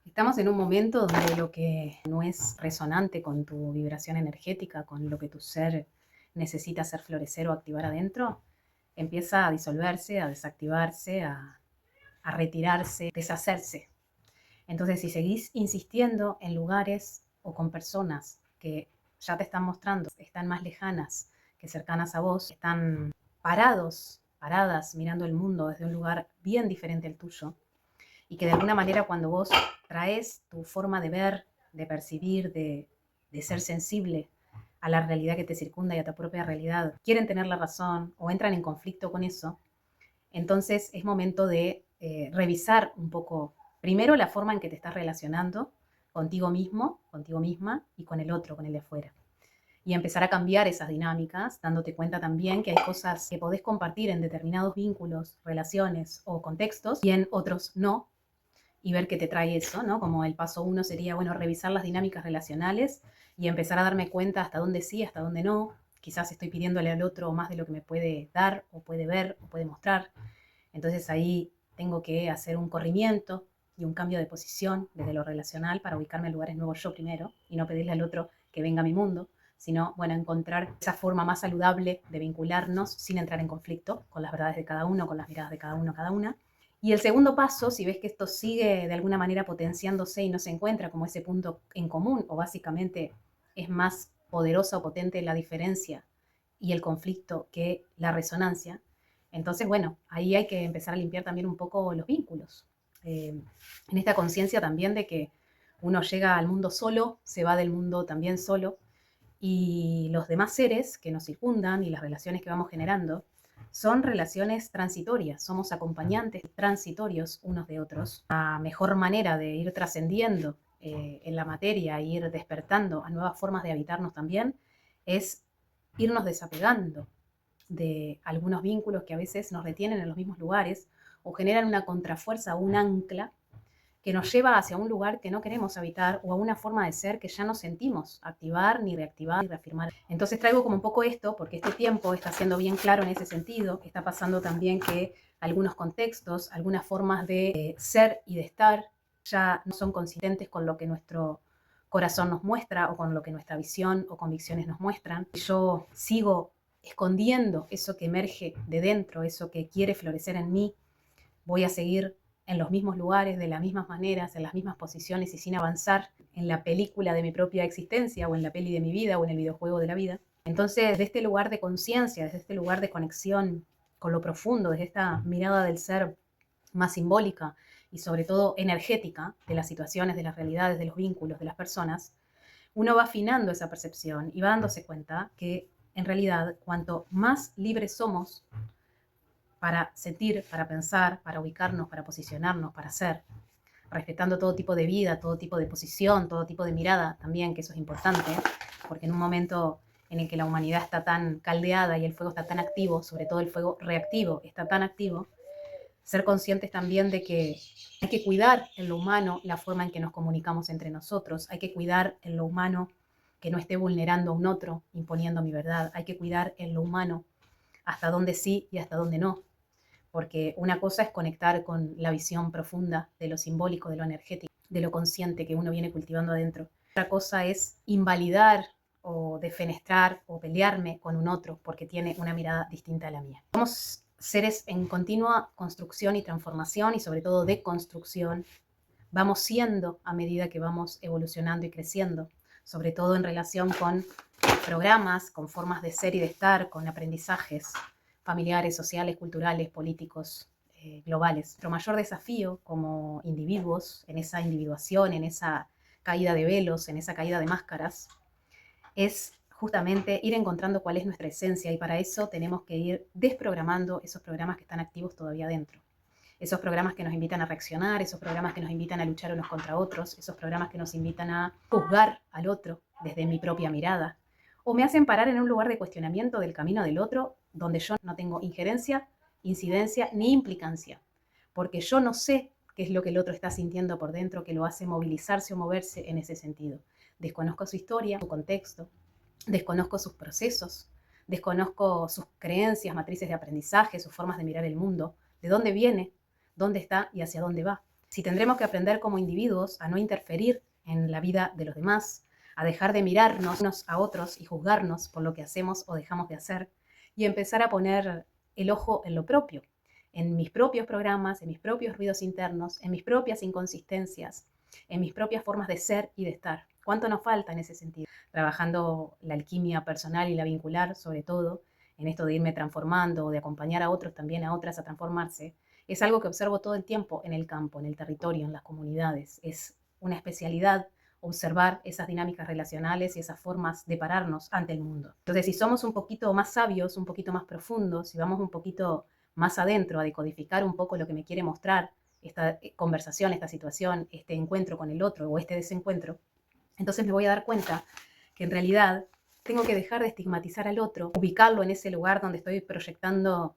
Estamos en un momento donde lo que no es resonante con tu vibración energética, con lo que tu ser necesita hacer florecer o activar adentro, empieza a disolverse, a desactivarse, a retirarse, deshacerse. Entonces, si seguís insistiendo en lugares o con personas que ya te están mostrando, están más lejanas que cercanas a vos, están parados, paradas, mirando el mundo desde un lugar bien diferente al tuyo, y que de alguna manera cuando vos traes tu forma de ver, de percibir, de ser sensible a la realidad que te circunda y a tu propia realidad, quieren tener la razón o entran en conflicto con eso, entonces es momento de revisar un poco, primero la forma en que te estás relacionando contigo mismo, contigo misma y con el otro, con el de afuera. Y empezar a cambiar esas dinámicas, dándote cuenta también que hay cosas que podés compartir en determinados vínculos, relaciones o contextos y en otros no, y ver qué te trae eso, ¿no? Como el paso uno sería, bueno, revisar las dinámicas relacionales y empezar a darme cuenta hasta dónde sí, hasta dónde no. Quizás estoy pidiéndole al otro más de lo que me puede dar o puede ver o puede mostrar. Entonces ahí tengo que hacer un corrimiento y un cambio de posición desde lo relacional para ubicarme en lugares nuevos yo primero y no pedirle al otro que venga a mi mundo, sino, bueno, encontrar esa forma más saludable de vincularnos sin entrar en conflicto con las verdades de cada uno, con las miradas de cada uno, cada una. Y el segundo paso, si ves que esto sigue de alguna manera potenciándose y no se encuentra como ese punto en común, o básicamente es más poderosa o potente la diferencia y el conflicto que la resonancia, entonces, bueno, ahí hay que empezar a limpiar también un poco los vínculos. En esta conciencia también de que uno llega al mundo solo, se va del mundo también solo, y los demás seres que nos circundan y las relaciones que vamos generando son relaciones transitorias, somos acompañantes transitorios unos de otros. La mejor manera de ir trascendiendo en la materia e ir despertando a nuevas formas de habitarnos también es irnos desapegando de algunos vínculos que a veces nos retienen en los mismos lugares o generan una contrafuerza o un ancla que nos lleva hacia un lugar que no queremos habitar o a una forma de ser que ya no sentimos activar, ni reactivar, ni reafirmar. Entonces traigo como un poco esto, porque este tiempo está siendo bien claro en ese sentido. Está pasando también que algunos contextos, algunas formas de ser y de estar ya no son consistentes con lo que nuestro corazón nos muestra o con lo que nuestra visión o convicciones nos muestran. Yo sigo escondiendo eso que emerge de dentro, eso que quiere florecer en mí. Voy a seguir en los mismos lugares, de las mismas maneras, en las mismas posiciones y sin avanzar en la película de mi propia existencia o en la peli de mi vida o en el videojuego de la vida. Entonces, desde este lugar de conciencia, desde este lugar de conexión con lo profundo, desde esta mirada del ser más simbólica y sobre todo energética de las situaciones, de las realidades, de los vínculos, de las personas, uno va afinando esa percepción y va dándose cuenta que en realidad cuanto más libres somos para sentir, para pensar, para ubicarnos, para posicionarnos, para ser, respetando todo tipo de vida, todo tipo de posición, todo tipo de mirada también, que eso es importante, porque en un momento en el que la humanidad está tan caldeada y el fuego está tan activo, sobre todo el fuego reactivo está tan activo, ser conscientes también de que hay que cuidar en lo humano la forma en que nos comunicamos entre nosotros, hay que cuidar en lo humano que no esté vulnerando a un otro, imponiendo mi verdad, hay que cuidar en lo humano hasta dónde sí y hasta dónde no, porque una cosa es conectar con la visión profunda de lo simbólico, de lo energético, de lo consciente que uno viene cultivando adentro. Otra cosa es invalidar o defenestrar o pelearme con un otro porque tiene una mirada distinta a la mía. Somos seres en continua construcción y transformación y sobre todo de construcción. Vamos siendo a medida que vamos evolucionando y creciendo, sobre todo en relación con programas, con formas de ser y de estar, con aprendizajes familiares, sociales, culturales, políticos, globales. Nuestro mayor desafío como individuos, en esa individuación, en esa caída de velos, en esa caída de máscaras, es justamente ir encontrando cuál es nuestra esencia y para eso tenemos que ir desprogramando esos programas que están activos todavía dentro. Esos programas que nos invitan a reaccionar, esos programas que nos invitan a luchar unos contra otros, esos programas que nos invitan a juzgar al otro desde mi propia mirada, o me hacen parar en un lugar de cuestionamiento del camino del otro donde yo no tengo injerencia, incidencia ni implicancia, porque yo no sé qué es lo que el otro está sintiendo por dentro que lo hace movilizarse o moverse en ese sentido. Desconozco su historia, su contexto, desconozco sus procesos, desconozco sus creencias, matrices de aprendizaje, sus formas de mirar el mundo, de dónde viene, dónde está y hacia dónde va. Si tendremos que aprender como individuos a no interferir en la vida de los demás, a dejar de mirarnos unos a otros y juzgarnos por lo que hacemos o dejamos de hacer, y empezar a poner el ojo en lo propio, en mis propios programas, en mis propios ruidos internos, en mis propias inconsistencias, en mis propias formas de ser y de estar. ¿Cuánto nos falta en ese sentido? Trabajando la alquimia personal y la vincular, sobre todo, en esto de irme transformando o de acompañar a otros también, a otras a transformarse, es algo que observo todo el tiempo en el campo, en el territorio, en las comunidades. Es una especialidad observar esas dinámicas relacionales y esas formas de pararnos ante el mundo. Entonces, si somos un poquito más sabios, un poquito más profundos, si vamos un poquito más adentro a decodificar un poco lo que me quiere mostrar esta conversación, esta situación, este encuentro con el otro o este desencuentro, entonces me voy a dar cuenta que en realidad tengo que dejar de estigmatizar al otro, ubicarlo en ese lugar donde estoy proyectando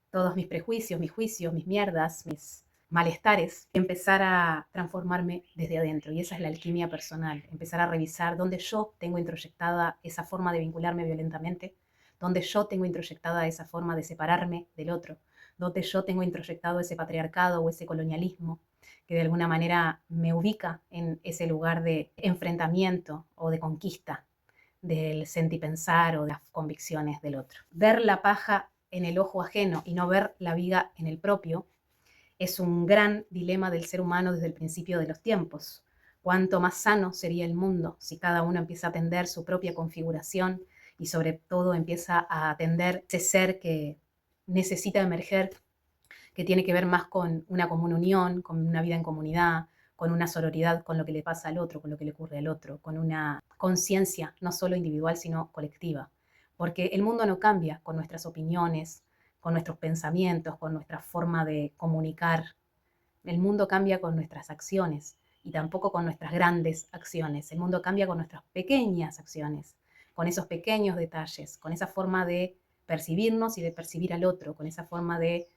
todos mis prejuicios, mis juicios, mis mierdas, mis malestares, y empezar a transformarme desde adentro. Y esa es la alquimia personal, empezar a revisar dónde yo tengo introyectada esa forma de vincularme violentamente, dónde yo tengo introyectada esa forma de separarme del otro, dónde yo tengo introyectado ese patriarcado o ese colonialismo que de alguna manera me ubica en ese lugar de enfrentamiento o de conquista del sentipensar o de las convicciones del otro. Ver la paja en el ojo ajeno y no ver la viga en el propio es un gran dilema del ser humano desde el principio de los tiempos. Cuánto más sano sería el mundo si cada uno empieza a atender su propia configuración y sobre todo empieza a atender ese ser que necesita emerger, que tiene que ver más con una común unión, con una vida en comunidad, con una sororidad con lo que le pasa al otro, con lo que le ocurre al otro, con una conciencia no solo individual, sino colectiva. Porque el mundo no cambia con nuestras opiniones, con nuestros pensamientos, con nuestra forma de comunicar. El mundo cambia con nuestras acciones y tampoco con nuestras grandes acciones. El mundo cambia con nuestras pequeñas acciones, con esos pequeños detalles, con esa forma de percibirnos y de percibir al otro, con esa forma de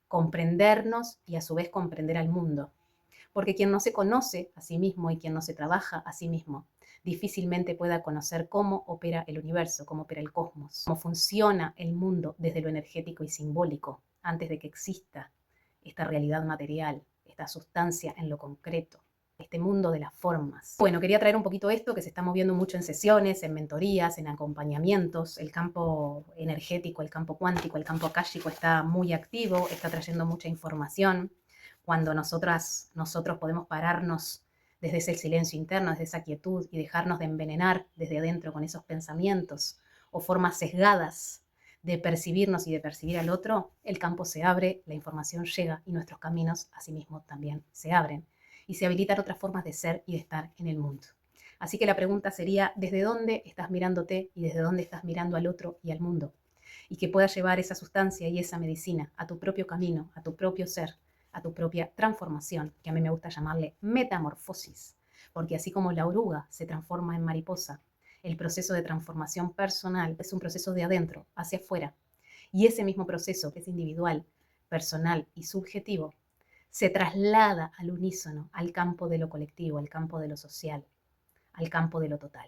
comprendernos y a su vez comprender al mundo. Porque quien no se conoce a sí mismo y quien no se trabaja a sí mismo, difícilmente pueda conocer cómo opera el universo, cómo opera el cosmos, cómo funciona el mundo desde lo energético y simbólico, antes de que exista esta realidad material, esta sustancia en lo concreto, este mundo de las formas. Bueno, quería traer un poquito esto que se está moviendo mucho en sesiones, en mentorías, en acompañamientos. El campo energético, el campo cuántico, el campo akáshico está muy activo, está trayendo mucha información. Cuando nosotros podemos pararnos desde ese silencio interno, desde esa quietud y dejarnos de envenenar desde adentro con esos pensamientos o formas sesgadas de percibirnos y de percibir al otro, el campo se abre, la información llega y nuestros caminos asimismo también se abren y se habilitan otras formas de ser y de estar en el mundo. Así que la pregunta sería, ¿desde dónde estás mirándote y desde dónde estás mirando al otro y al mundo? Y que puedas llevar esa sustancia y esa medicina a tu propio camino, a tu propio ser, a tu propia transformación, que a mí me gusta llamarle metamorfosis, porque así como la oruga se transforma en mariposa, el proceso de transformación personal es un proceso de adentro hacia afuera. Y ese mismo proceso, que es individual, personal y subjetivo, se traslada al unísono al campo de lo colectivo, al campo de lo social, al campo de lo total.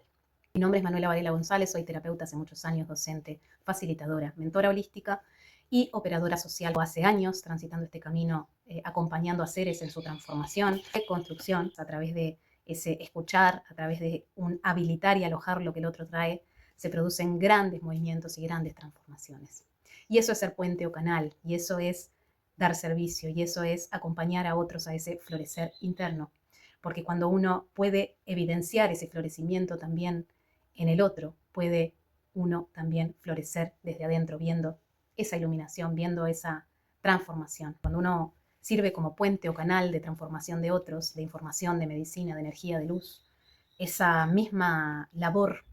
Mi nombre es Manuela Varela González, soy terapeuta hace muchos años, docente, facilitadora, mentora holística y operadora social. Hace años transitando este camino, acompañando a seres en su transformación, de construcción, a través de ese escuchar, a través de un habilitar y alojar lo que el otro trae, se producen grandes movimientos y grandes transformaciones. Y eso es ser puente o canal, y eso es dar servicio, y eso es acompañar a otros a ese florecer interno. Porque cuando uno puede evidenciar ese florecimiento también en el otro, puede uno también florecer desde adentro, viendo esa iluminación, viendo esa transformación. Cuando uno sirve como puente o canal de transformación de otros, de información, de medicina, de energía, de luz, esa misma labor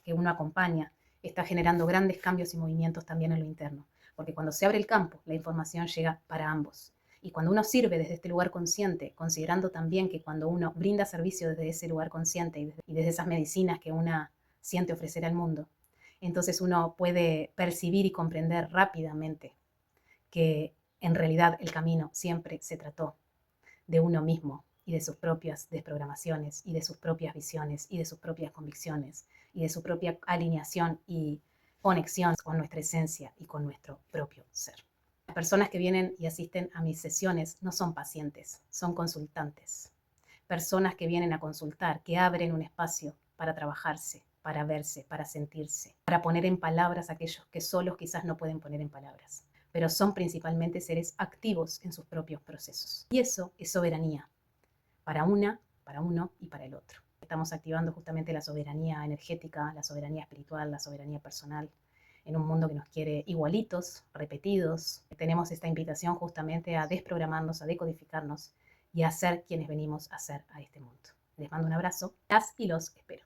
que uno acompaña está generando grandes cambios y movimientos también en lo interno. Porque cuando se abre el campo, la información llega para ambos. Y cuando uno sirve desde este lugar consciente, considerando también que cuando uno brinda servicio desde ese lugar consciente y desde esas medicinas que uno siente ofrecer al mundo, entonces uno puede percibir y comprender rápidamente que en realidad el camino siempre se trató de uno mismo y de sus propias desprogramaciones y de sus propias visiones y de sus propias convicciones y de su propia alineación y conexión con nuestra esencia y con nuestro propio ser. Las personas que vienen y asisten a mis sesiones no son pacientes, son consultantes. Personas que vienen a consultar, que abren un espacio para trabajarse, para verse, para sentirse, para poner en palabras aquellos que solos quizás no pueden poner en palabras, pero son principalmente seres activos en sus propios procesos. Y eso es soberanía, para una, para uno y para el otro. Estamos activando justamente la soberanía energética, la soberanía espiritual, la soberanía personal, en un mundo que nos quiere igualitos, repetidos. Tenemos esta invitación justamente a desprogramarnos, a decodificarnos y a ser quienes venimos a ser a este mundo. Les mando un abrazo, las y los espero.